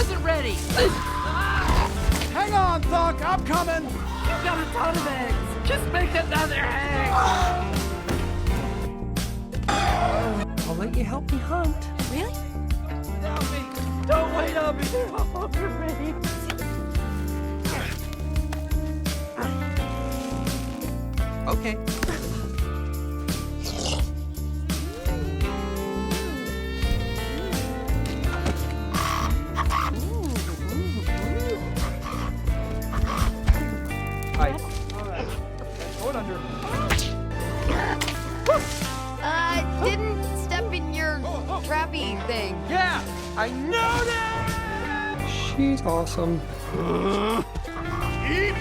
wasn't ready. Hang on, Thunk, I'm coming. You've got a ton of eggs. Just make another egg. I'll let you help me hunt. Really? Help me. Don't wait on me. They're all over me. Okay. Didn't step in your trappy thing. Yeah, I know that. She's awesome. Eat